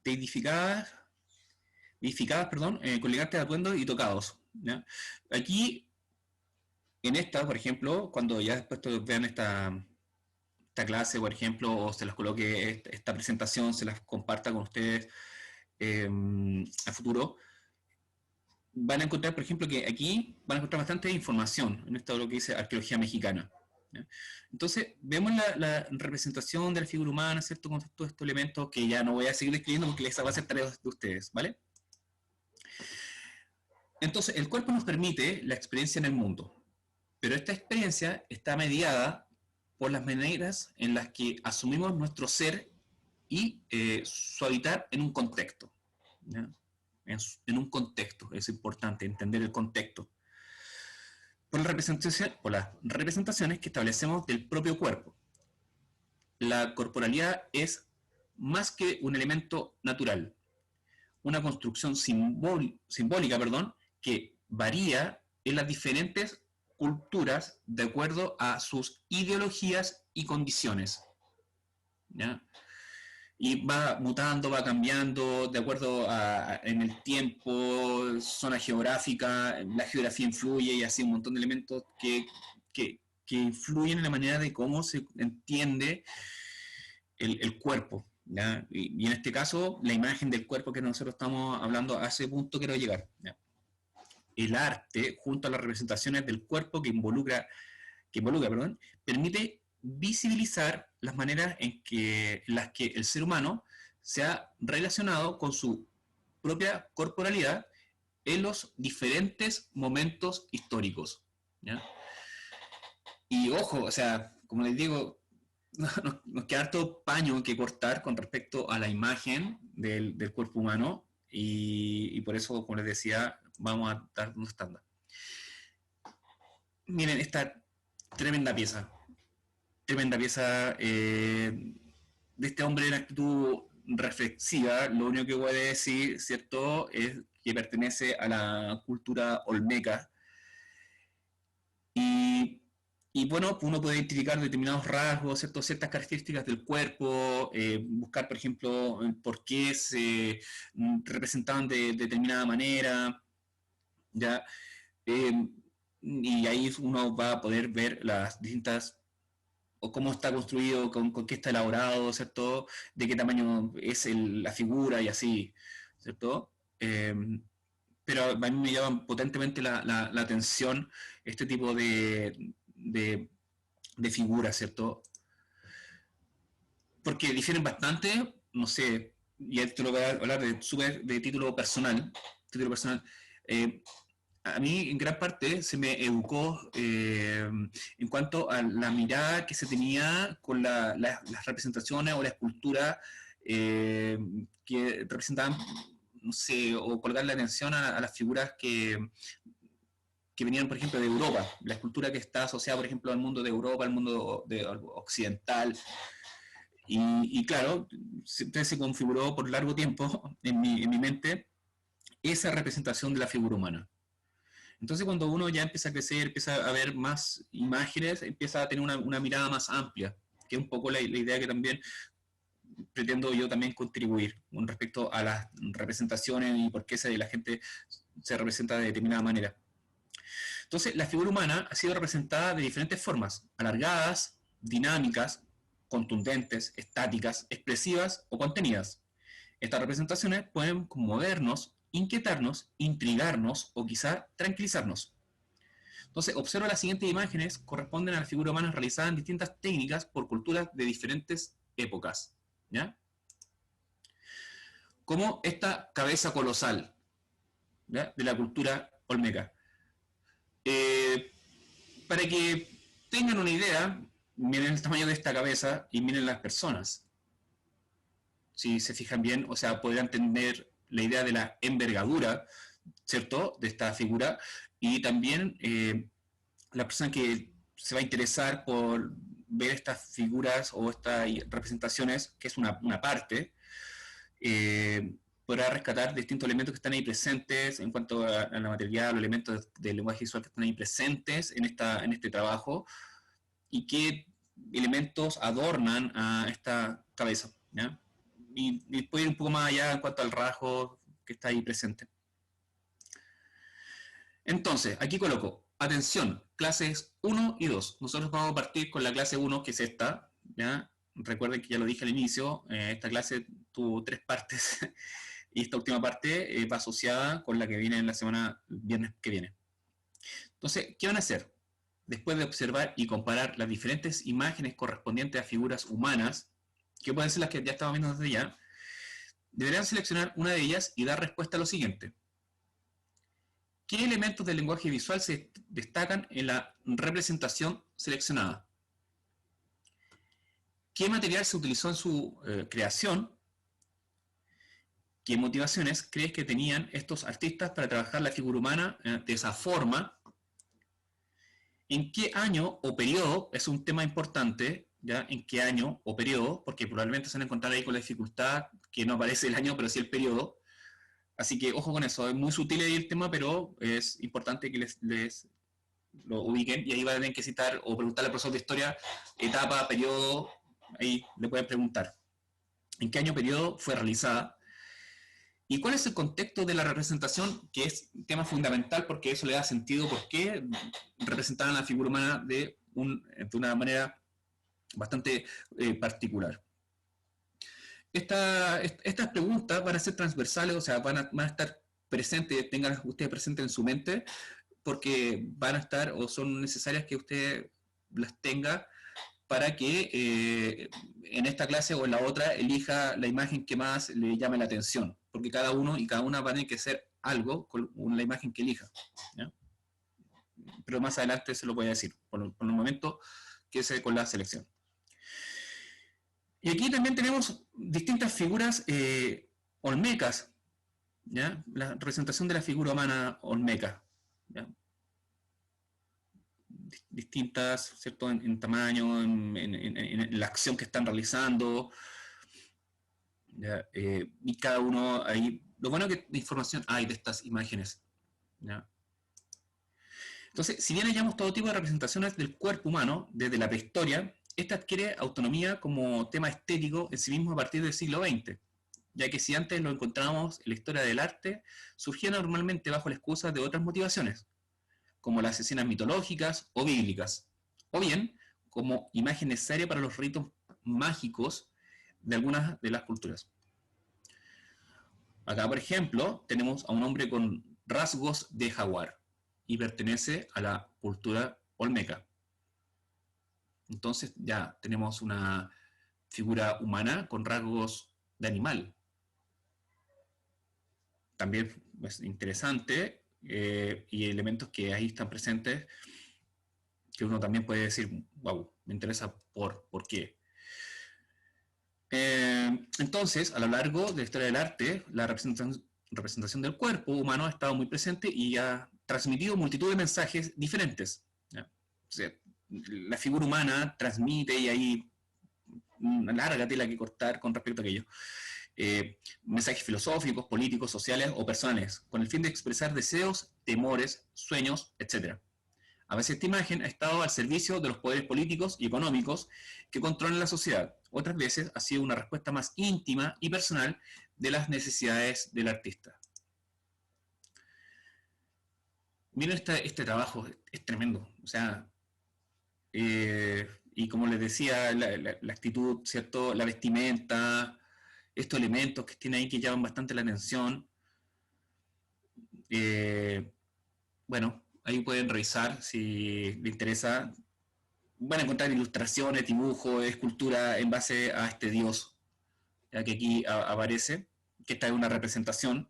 deidificadas, perdón, con legantes de atuendo y tocados, ¿ya? Aquí, en esta, por ejemplo, cuando ya después vean esta clase, por ejemplo, o se las coloque esta presentación, se las comparta con ustedes a futuro, van a encontrar, por ejemplo, que aquí van a encontrar bastante información en esto de lo que dice arqueología mexicana, ¿ya? Entonces, vemos la representación de la figura humana, ¿cierto? Con todos estos elementos que ya no voy a seguir describiendo porque esa va a ser tarea de ustedes, ¿vale? Entonces, el cuerpo nos permite la experiencia en el mundo, pero esta experiencia está mediada por las maneras en las que asumimos nuestro ser y su habitar en un contexto, ¿ya? En un contexto, es importante entender el contexto. Por las representaciones que establecemos del propio cuerpo. la corporalidad es más que un elemento natural, una construcción simbólica, que varía en las diferentes culturas de acuerdo a sus ideologías y condiciones, ¿ya? Y va mutando, va cambiando de acuerdo en el tiempo, zona geográfica, la geografía influye y así un montón de elementos que influyen en la manera de cómo se entiende el cuerpo, ¿ya? Y en este caso, la imagen del cuerpo que nosotros estamos hablando, a ese punto quiero llegar, ¿ya? El arte, junto a las representaciones del cuerpo que involucra, permite visibilizar las maneras en las que el ser humano se ha relacionado con su propia corporalidad en los diferentes momentos históricos, ¿ya? Y ojo, o sea, como les digo, nos queda harto paño que cortar con respecto a la imagen del cuerpo humano y por eso, como les decía, vamos a dar un estándar. Miren esta tremenda pieza de este hombre en actitud reflexiva. Lo único que voy a decir, ¿cierto?, es que pertenece a la cultura olmeca. Y bueno, uno puede identificar determinados rasgos, ¿cierto?, ciertas características del cuerpo, buscar, por ejemplo, por qué se representaban de determinada manera, ¿ya? Y ahí uno va a poder ver las distintas, o cómo está construido, con qué está elaborado, ¿cierto?, de qué tamaño es la figura y así, ¿cierto? Pero a mí me llama potentemente la atención este tipo de figuras, ¿cierto? Porque difieren bastante, no sé, y esto lo voy a hablar de título personal. A mí en gran parte se me educó en cuanto a la mirada que se tenía con las representaciones o la escultura que representaban, no sé, o colgar la atención a las figuras que venían, por ejemplo, de Europa, la escultura que está asociada, por ejemplo, al mundo de Europa, al mundo occidental. Y claro, siempre se configuró por largo tiempo en mi mente esa representación de la figura humana. Entonces, cuando uno ya empieza a crecer, empieza a ver más imágenes, empieza a tener una mirada más amplia, que es un poco la idea que también pretendo yo también contribuir con respecto a las representaciones y por qué la gente se representa de determinada manera. Entonces, la figura humana ha sido representada de diferentes formas: alargadas, dinámicas, contundentes, estáticas, expresivas o contenidas. Estas representaciones pueden conmovernos, inquietarnos, intrigarnos o quizá tranquilizarnos. Entonces, observa las siguientes imágenes, corresponden a la figura humana realizada en distintas técnicas por culturas de diferentes épocas, ¿ya? Como esta cabeza colosal, ¿ya?, de la cultura olmeca. Para que tengan una idea, miren el tamaño de esta cabeza y miren las personas. Si se fijan bien, o sea, podrán entender la idea de la envergadura, ¿cierto?, de esta figura, y también la persona que se va a interesar por ver estas figuras o estas representaciones, que es una parte, podrá rescatar distintos elementos que están ahí presentes en cuanto a la materialidad, los elementos del lenguaje visual que están ahí presentes en este trabajo, y qué elementos adornan a esta cabeza, ¿ya? Y puede ir un poco más allá en cuanto al rasgo que está ahí presente. Entonces, aquí coloco, atención, clases 1 y 2. Nosotros vamos a partir con la clase 1, que es esta, ¿ya? Recuerden que ya lo dije al inicio, esta clase tuvo 3 partes, y esta última parte va asociada con la que viene en la semana viernes que viene. Entonces, ¿qué van a hacer? Después de observar y comparar las diferentes imágenes correspondientes a figuras humanas, que pueden ser las que ya estamos viendo desde ya, deberán seleccionar una de ellas y dar respuesta a lo siguiente. ¿Qué elementos del lenguaje visual se destacan en la representación seleccionada? ¿Qué material se utilizó en su creación? ¿Qué motivaciones crees que tenían estos artistas para trabajar la figura humana de esa forma? ¿En qué año o periodo, es un tema importante, ¿ya? En qué año o periodo, porque probablemente se van a encontrar ahí con la dificultad que no aparece el año, pero sí el periodo. Así que ojo con eso, es muy sutil ahí el tema, pero es importante que les lo ubiquen, y ahí van a tener que citar o preguntarle al profesor de historia, etapa, periodo, ahí le pueden preguntar. ¿En qué año periodo fue realizada? ¿Y cuál es el contexto de la representación? Que es un tema fundamental porque eso le da sentido por qué representaban la figura humana de una manera bastante particular. Estas preguntas van a ser transversales, o sea, van a estar presentes, tengan ustedes presentes en su mente, porque van a estar o son necesarias que usted las tenga para que en esta clase o en la otra elija la imagen que más le llame la atención, porque cada uno y cada una van a tener que hacer algo con la imagen que elija, ¿ya? Pero más adelante se lo voy a decir, por el momento quédese con la selección. Y aquí también tenemos distintas figuras olmecas, ¿ya? La representación de la figura humana olmeca, ¿ya? Distintas, ¿cierto? En tamaño, en la acción que están realizando, ¿ya? Y cada uno ahí, lo bueno que de información hay de estas imágenes, ¿ya? Entonces, si bien hallamos todo tipo de representaciones del cuerpo humano desde la prehistoria, esta adquiere autonomía como tema estético en sí mismo a partir del siglo XX, ya que si antes lo encontrábamos en la historia del arte, surgía normalmente bajo la excusa de otras motivaciones, como las escenas mitológicas o bíblicas, o bien como imagen necesaria para los ritos mágicos de algunas de las culturas. Acá, por ejemplo, tenemos a un hombre con rasgos de jaguar y pertenece a la cultura olmeca. Entonces ya tenemos una figura humana con rasgos de animal. También es interesante, y elementos que ahí están presentes, que uno también puede decir, wow, me interesa por qué. Entonces, a lo largo de la historia del arte, la representación del cuerpo humano ha estado muy presente y ha transmitido multitud de mensajes diferentes, ¿ya? O sea, la figura humana transmite, y hay una larga tela que cortar con respecto a aquello. Mensajes filosóficos, políticos, sociales o personales, con el fin de expresar deseos, temores, sueños, etc. A veces esta imagen ha estado al servicio de los poderes políticos y económicos que controlan la sociedad. Otras veces ha sido una respuesta más íntima y personal de las necesidades del artista. Miren, este trabajo es tremendo. O sea, y como les decía, la actitud, ¿cierto? La vestimenta, estos elementos que tiene ahí que llaman bastante la atención. Bueno, ahí pueden revisar si les interesa. Van a encontrar ilustraciones, dibujos, escultura en base a este dios, ya que aquí aparece, que esta es una representación.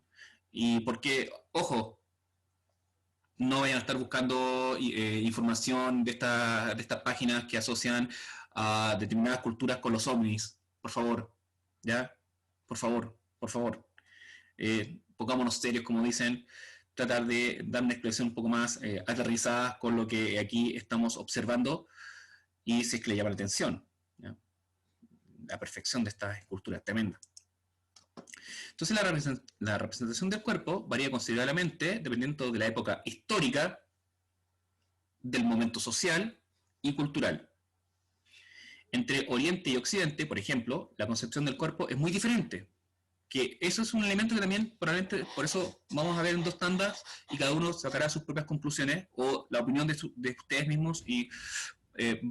Y porque, ojo, no vayan a estar buscando información de estas páginas que asocian a determinadas culturas con los ovnis. Por favor, ¿ya? Por favor, por favor. Pongámonos serios, como dicen, tratar de dar una explicación un poco más aterrizada con lo que aquí estamos observando, y si es que le llama la atención, ¿ya? La perfección de esta escultura es tremenda. Entonces la representación del cuerpo varía considerablemente dependiendo de la época histórica, del momento social y cultural. Entre Oriente y Occidente, por ejemplo, la concepción del cuerpo es muy diferente. Que eso es un elemento que también, probablemente, por eso vamos a ver en dos tandas y cada uno sacará sus propias conclusiones o la opinión de ustedes mismos, y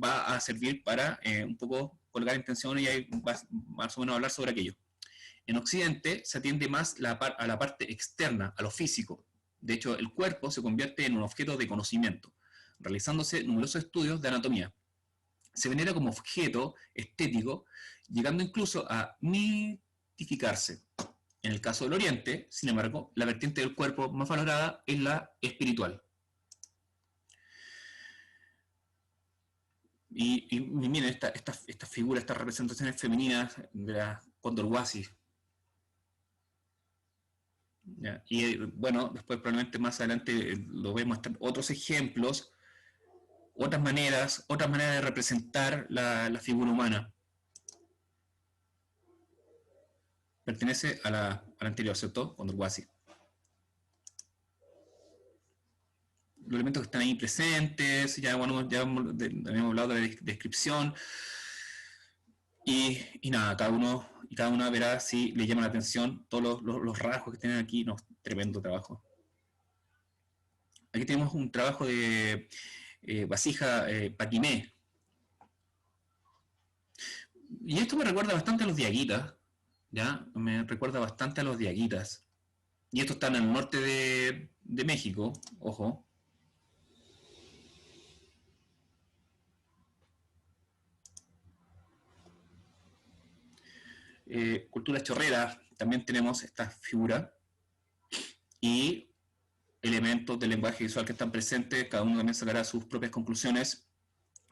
va a servir para un poco colgar intenciones y ahí más o menos hablar sobre aquello. En Occidente se atiende más a la parte externa, a lo físico. De hecho, el cuerpo se convierte en un objeto de conocimiento, realizándose numerosos estudios de anatomía. Se venera como objeto estético, llegando incluso a mitificarse. En el caso del Oriente, sin embargo, la vertiente del cuerpo más valorada es la espiritual. Y miren esta figura, estas representaciones femeninas de la Condorhuasi. ¿Ya? Y bueno, después probablemente más adelante lo vemos otros ejemplos otras maneras de representar la figura humana. Pertenece a la anterior, ¿cierto? Condorcet. Los elementos que están ahí presentes, ya habíamos hablado de la descripción. Y nada, cada una verá si le llama la atención todos los rasgos que tienen aquí. No, tremendo trabajo. Aquí tenemos un trabajo de vasija Paquimé. Y esto me recuerda bastante a los diaguitas, ¿ya? Me recuerda bastante a los diaguitas. Y esto está en el norte de México, ojo. Culturas chorreras, también tenemos esta figura. Y elementos del lenguaje visual que están presentes, cada uno también sacará sus propias conclusiones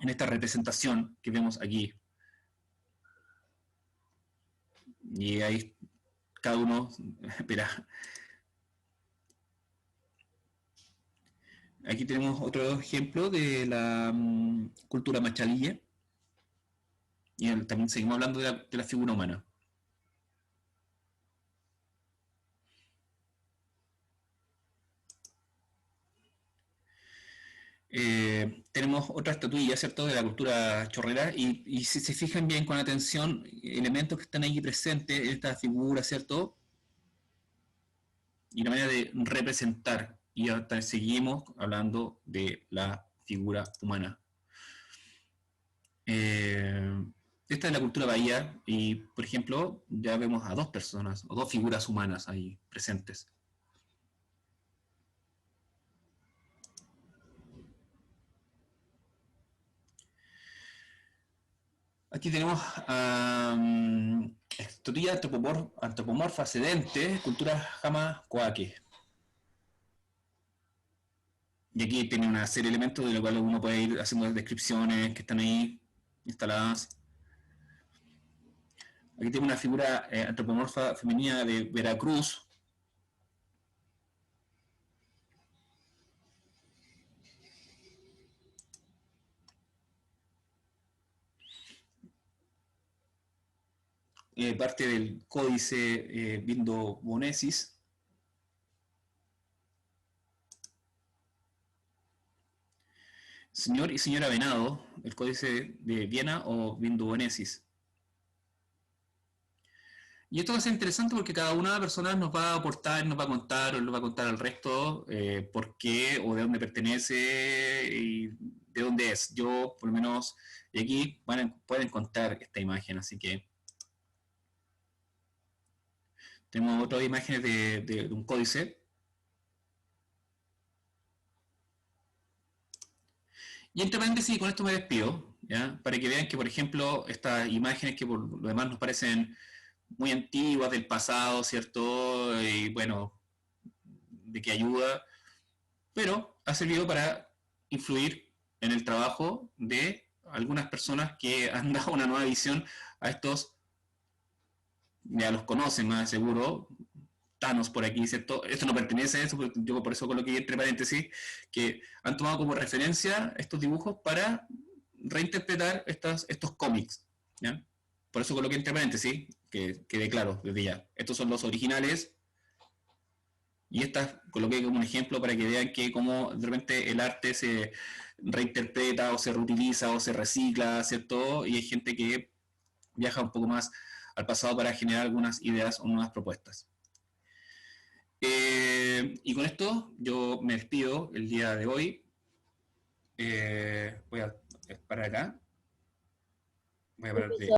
en esta representación que vemos aquí. Y ahí cada uno verá. Aquí tenemos otro ejemplo de la cultura machalilla. Y también seguimos hablando de la figura humana. Tenemos otra estatuilla, ¿cierto?, de la cultura chorrera, y si se fijan bien con atención, elementos que están ahí presentes en esta figura, ¿cierto?, y la manera de representar, y hasta seguimos hablando de la figura humana. Esta es la cultura bahía, y por ejemplo, ya vemos a dos personas, o dos figuras humanas ahí presentes. Aquí tenemos estatuilla antropomorfa sedente, cultura Jama-Coaque. Y aquí tiene una serie de elementos de los cuales uno puede ir haciendo descripciones que están ahí instaladas. Aquí tengo una figura antropomorfa femenina de Veracruz. Parte del códice Vindo-Bonesis. Señor y señora Venado, el códice de Viena o Vindo-Bonesis. Y esto va a ser interesante porque cada una de las personas nos va a aportar, nos va a contar, o nos va a contar al resto por qué o de dónde pertenece y de dónde es. Yo, por lo menos, de aquí pueden contar esta imagen, así que tenemos otras imágenes de un códice. Y entre paréntesis, con esto me despido, ¿ya? Para que vean que, por ejemplo, estas imágenes que por lo demás nos parecen muy antiguas, del pasado, ¿cierto? Y bueno, de qué ayuda, pero ha servido para influir en el trabajo de algunas personas que han dado una nueva visión a estos, ya los conocen más seguro, Thanos por aquí, ¿cierto? Esto no pertenece a eso, yo por eso coloqué entre paréntesis, que han tomado como referencia estos dibujos para reinterpretar estos cómics, ¿ya? Por eso coloqué entre paréntesis, que quede claro desde ya. Estos son los originales, y estas coloqué como un ejemplo para que vean que como de repente el arte se reinterpreta, o se reutiliza, o se recicla, ¿cierto? Y hay gente que viaja un poco más al pasado para generar algunas ideas o nuevas propuestas. Y con esto yo me despido el día de hoy. Voy a parar acá. Voy a parar de